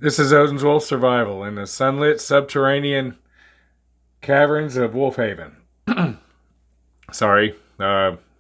This is Odin's Wolf Survival in the sunlit subterranean caverns of Wolfhaven. Sorry,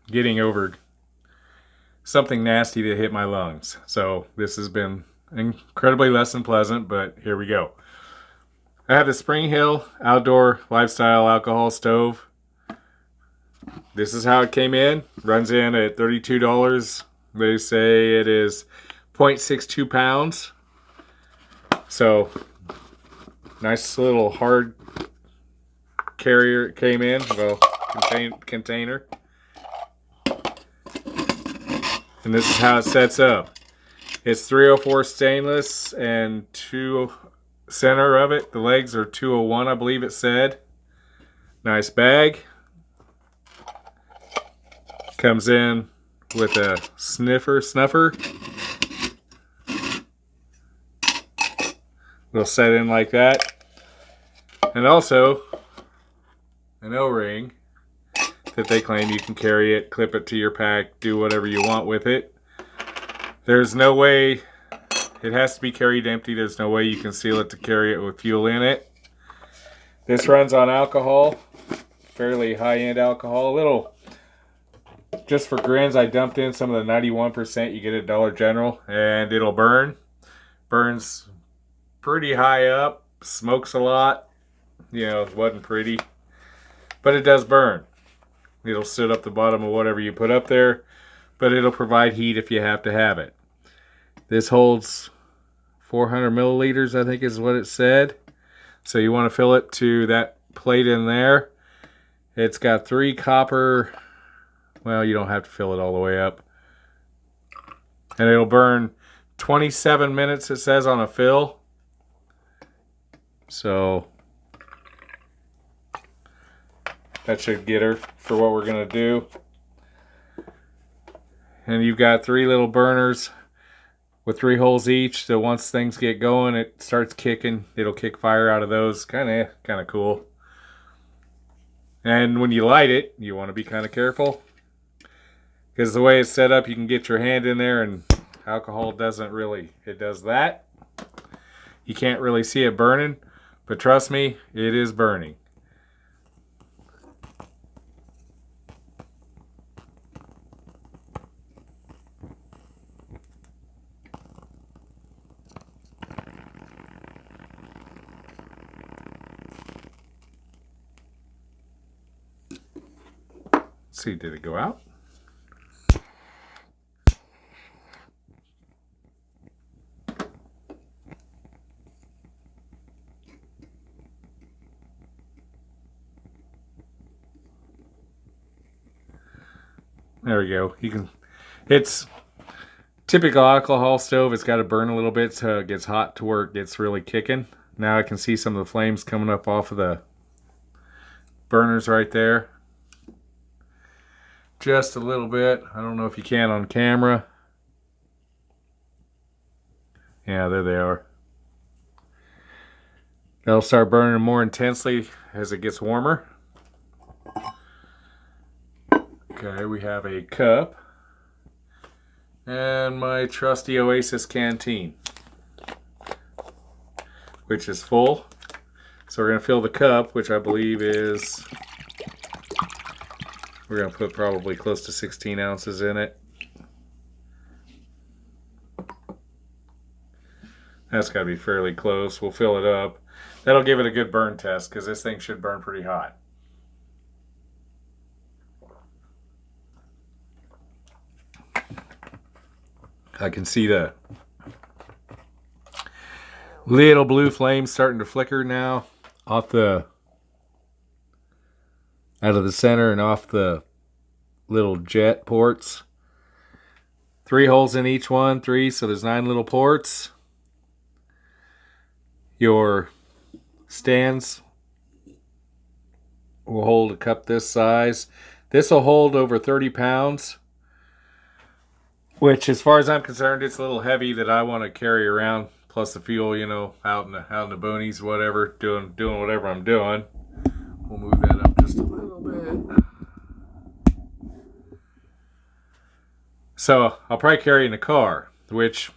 getting over something nasty that hit my lungs. So this has been incredibly less than pleasant, but here we go. I have the Springhill outdoor lifestyle alcohol stove. This is how it came in. Runs in at $32. They say it is 0.62 pounds. So, nice little hard carrier came in, well, container. And this is how it sets up. It's 304 stainless and center of it. The legs are 201, I believe it said. Nice bag. Comes in with a snuffer. It'll set in like that. And also an O-ring that they claim you can carry it, clip it to your pack, do whatever you want with it. There's no way, it has to be carried empty. There's no way you can seal it to carry it with fuel in it. This runs on alcohol, fairly high-end alcohol. A little, just for grins, I dumped in some of the 91% you get at Dollar General, and it'll burn. Burns pretty high up, smokes a lot. You know, it wasn't pretty, but it does burn. It'll sit up the bottom of whatever you put up there, but it'll provide heat if you have to have it. This holds 400 milliliters, I think is what it said. So you want to fill it to that plate in there. It's got 3 copper, well, you don't have to fill it all the way up. And it'll burn 27 minutes, it says, on a fill. So that should get her for what we're going to do. And you've got 3 little burners with 3 holes each. So once things get going, it starts kicking. It'll kick fire out of those. Kind of cool. And when you light it, you want to be kind of careful, because the way it's set up, you can get your hand in there and alcohol doesn't really, it does that. You can't really see it burning, but trust me, it is burning. Let's see, did it go out? There we go. You can, it's typical alcohol stove. It's got to burn a little bit so it gets hot to where it gets really kicking. Now I can see some of the flames coming up off of the burners right there. Just a little bit. I don't know if you can on camera. Yeah, there they are. They'll start burning more intensely as it gets warmer. Okay, we have a cup and my trusty Oasis canteen, which is full. So we're going to fill the cup, which I believe is, we're going to put probably close to 16 ounces in it. That's got to be fairly close. We'll fill it up. That'll give it a good burn test, because this thing should burn pretty hot. I can see the little blue flame starting to flicker now off the, out of the center and off the little jet ports. 3 holes in each one, 3, so there's 9 little ports. Your stands will hold a cup this size. This will hold over 30 pounds. Which, as far as I'm concerned, it's a little heavy that I want to carry around. Plus the fuel, you know, out in the boonies, whatever, doing whatever I'm doing. We'll move that up just a little bit. So I'll probably carry it in the car, which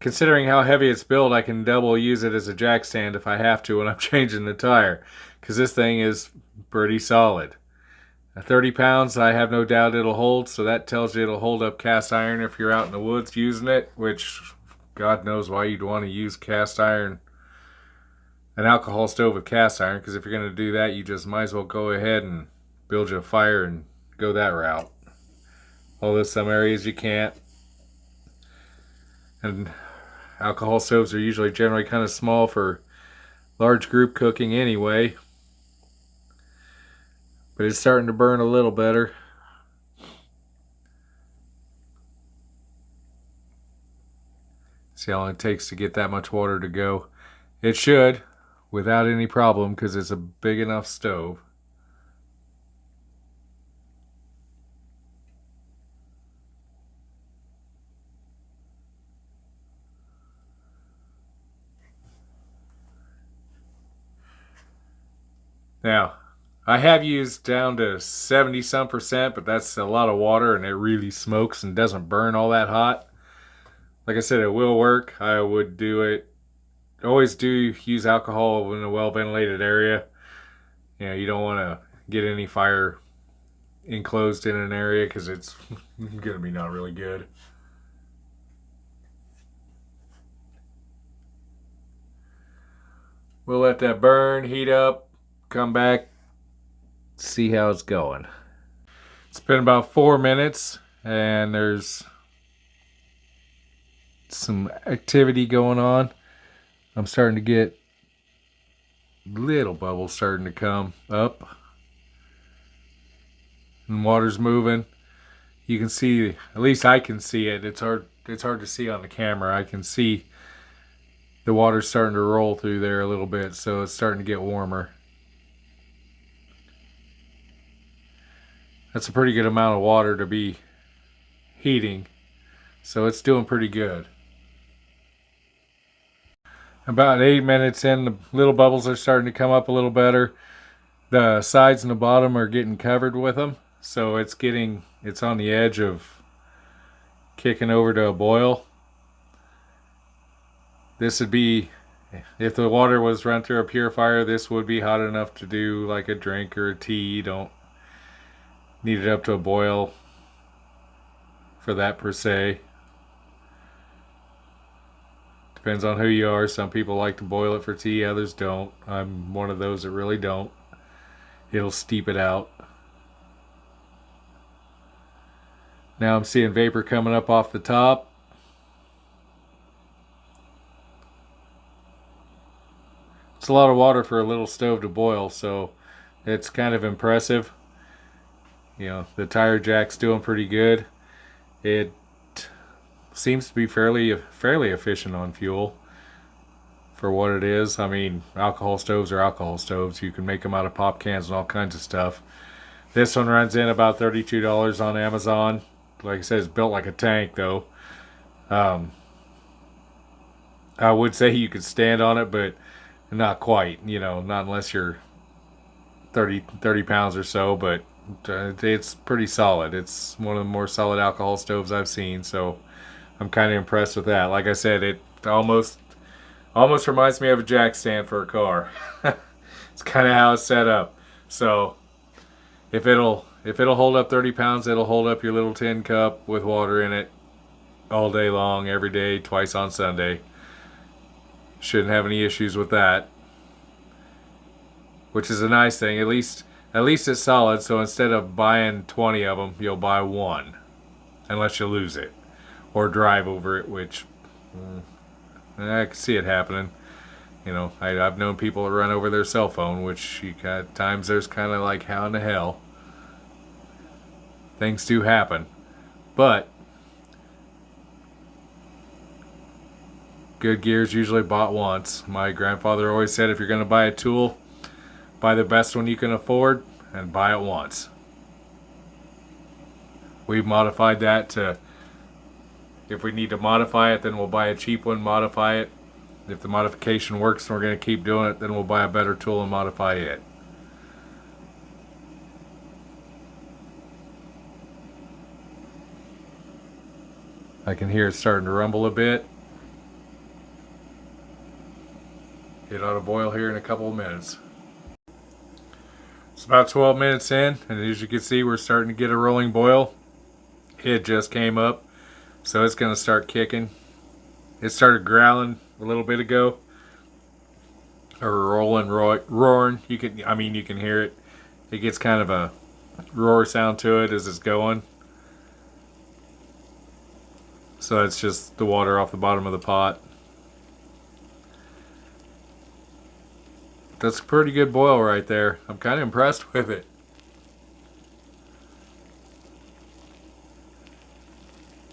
considering how heavy it's built, I can double use it as a jack stand if I have to when I'm changing the tire, because this thing is pretty solid. At 30 pounds, I have no doubt it'll hold, so that tells you it'll hold up cast iron if you're out in the woods using it, which God knows why you'd want to use cast iron, an alcohol stove with cast iron, because if you're going to do that, you just might as well go ahead and build you a fire and go that route. Although some areas you can't. And alcohol stoves are usually generally kind of small for large group cooking anyway. But it's starting to burn a little better. See how long it takes to get that much water to go. It should, without any problem, because it's a big enough stove. Now, I have used down to 70 some percent, but that's a lot of water and it really smokes and doesn't burn all that hot. Like I said, it will work. I would do it. Always do use alcohol in a well ventilated area. You know, you don't want to get any fire enclosed in an area because it's going to be not really good. We'll let that burn, heat up, come back, see how it's going. It's been about 4 minutes and there's some activity going on. I'm starting to get little bubbles starting to come up and water's moving. You can see, at least I can see it. It's hard to see on the camera. I can see the water's starting to roll through there a little bit, so it's starting to get warmer. That's a pretty good amount of water to be heating, so it's doing pretty good. About 8 minutes in, the little bubbles are starting to come up a little better. The sides and the bottom are getting covered with them, so it's on the edge of kicking over to a boil. This would be, if the water was run through a purifier, this would be hot enough to do like a drink or a tea. You don't need it up to a boil for that per se. Depends on who you are. Some people like to boil it for tea, others don't. I'm one of those that really don't. It'll steep it out. Now I'm seeing vapor coming up off the top. It's a lot of water for a little stove to boil, so it's kind of impressive. You know, the tire jack's doing pretty good. It seems to be fairly efficient on fuel for what it is. I mean, alcohol stoves are alcohol stoves. You can make them out of pop cans and all kinds of stuff. This one runs in about $32 on Amazon. Like I said, it's built like a tank though. I would say you could stand on it, but not quite. You know, not unless you're 30 pounds or so, but it's pretty solid. It's one of the more solid alcohol stoves I've seen, so I'm kind of impressed with that. Like I said, it almost reminds me of a jack stand for a car. It's kind of how it's set up. So if it'll hold up 30 pounds, it'll hold up your little tin cup with water in it all day long, every day, twice on Sunday. Shouldn't have any issues with that, which is a nice thing. At least it's solid, so instead of buying 20 of them, you'll buy one, unless you lose it or drive over it, which I can see it happening. You know, I've known people that run over their cell phone, which at times there's kind of like, how in the hell? Things do happen, but good gear's usually bought once. My grandfather always said, if you're going to buy a tool, buy the best one you can afford and buy it once. We've modified that to, if we need to modify it, then we'll buy a cheap one, modify it. If the modification works and we're going to keep doing it, then we'll buy a better tool and modify it. I can hear it starting to rumble a bit. ought to boil here in a couple of minutes. It's about 12 minutes in, and as you can see, we're starting to get a rolling boil. It just came up, so it's going to start kicking. It started growling a little bit ago, or rolling, roaring. You can hear it. It gets kind of a roar sound to it as it's going. So that's just the water off the bottom of the pot. That's a pretty good boil right there. I'm kind of impressed with it.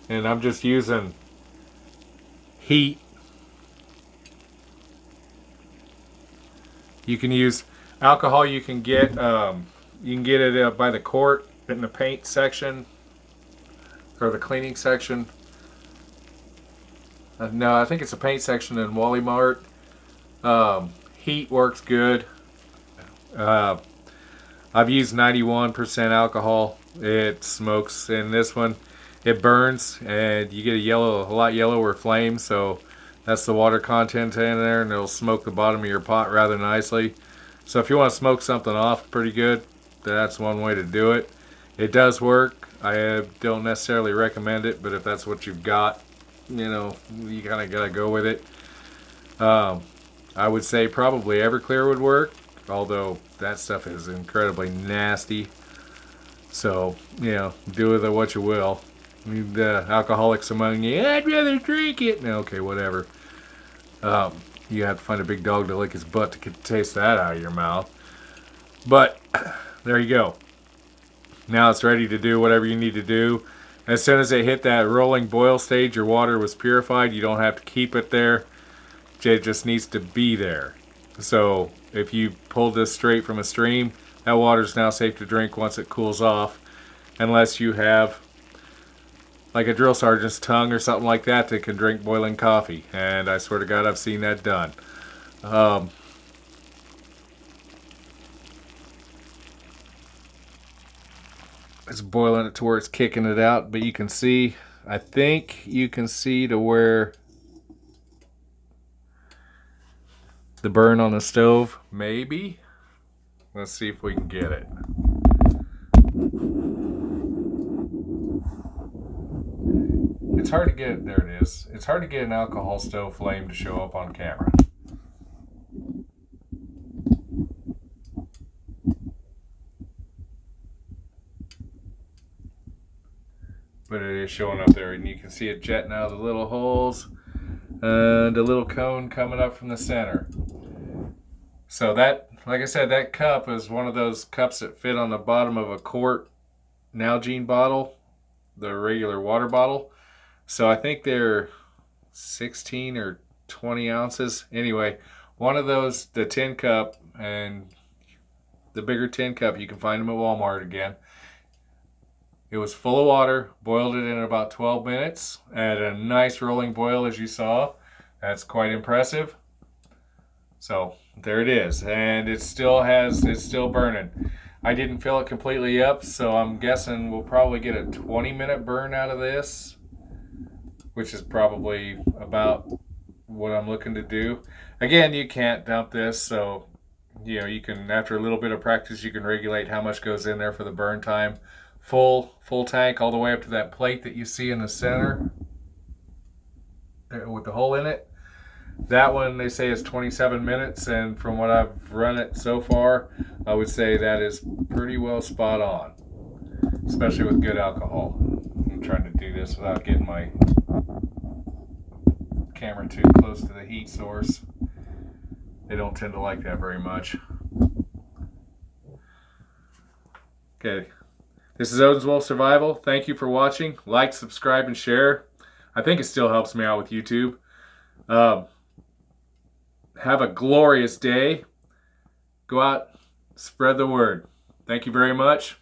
And I'm just using heat. You can use alcohol. You can get it by the quart in the paint section or the cleaning section. No, I think it's a paint section in Wally Mart. Heat works good. I've used 91% alcohol. It smokes. In this one, it burns, and you get a lot yellower flame. So that's the water content in there, and it'll smoke the bottom of your pot rather nicely. So if you want to smoke something off pretty good, that's one way to do it. It does work. I don't necessarily recommend it, but if that's what you've got, you know, you kind of got to go with it. I would say probably Everclear would work, although that stuff is incredibly nasty. So, you know, do with it what you will. The alcoholics among you, I'd rather drink it. Okay, whatever. You have to find a big dog to lick his butt to taste that out of your mouth. But there you go. Now it's ready to do whatever you need to do. As soon as it hit that rolling boil stage, your water was purified. You don't have to keep it there. It just needs to be there. So if you pull this straight from a stream, that water is now safe to drink once it cools off, unless you have like a drill sergeant's tongue or something like that that can drink boiling coffee. And I swear to God, I've seen that done. It's boiling it to where it's kicking it out, but you can see, I think you can see to where the burn on the stove, maybe. Let's see if we can get it. It's hard to get, there it is. It's hard to get an alcohol stove flame to show up on camera. But it is showing up there, and you can see it jetting out of the little holes and a little cone coming up from the center. So that, like I said, that cup is one of those cups that fit on the bottom of a quart Nalgene bottle, the regular water bottle. So I think they're 16 or 20 ounces. Anyway, one of those, the tin cup, and the bigger tin cup, you can find them at Walmart again. It was full of water, boiled it in about 12 minutes, at a nice rolling boil as you saw. That's quite impressive. So there it is, and it's still burning. I didn't fill it completely up, so I'm guessing we'll probably get a 20-minute burn out of this, which is probably about what I'm looking to do. Again, you can't dump this, so you know, you can, after a little bit of practice, you can regulate how much goes in there for the burn time. Full tank all the way up to that plate that you see in the center with the hole in it. That one they say is 27 minutes, and from what I've run it so far, I would say that is pretty well spot on, especially with good alcohol. I'm trying to do this without getting my camera too close to the heat source. They don't tend to like that very much. Okay. This is Odin's Wolf Survival. Thank you for watching. Like, subscribe, and share. I think it still helps me out with YouTube. Have a glorious day. Go out, spread the word. Thank you very much.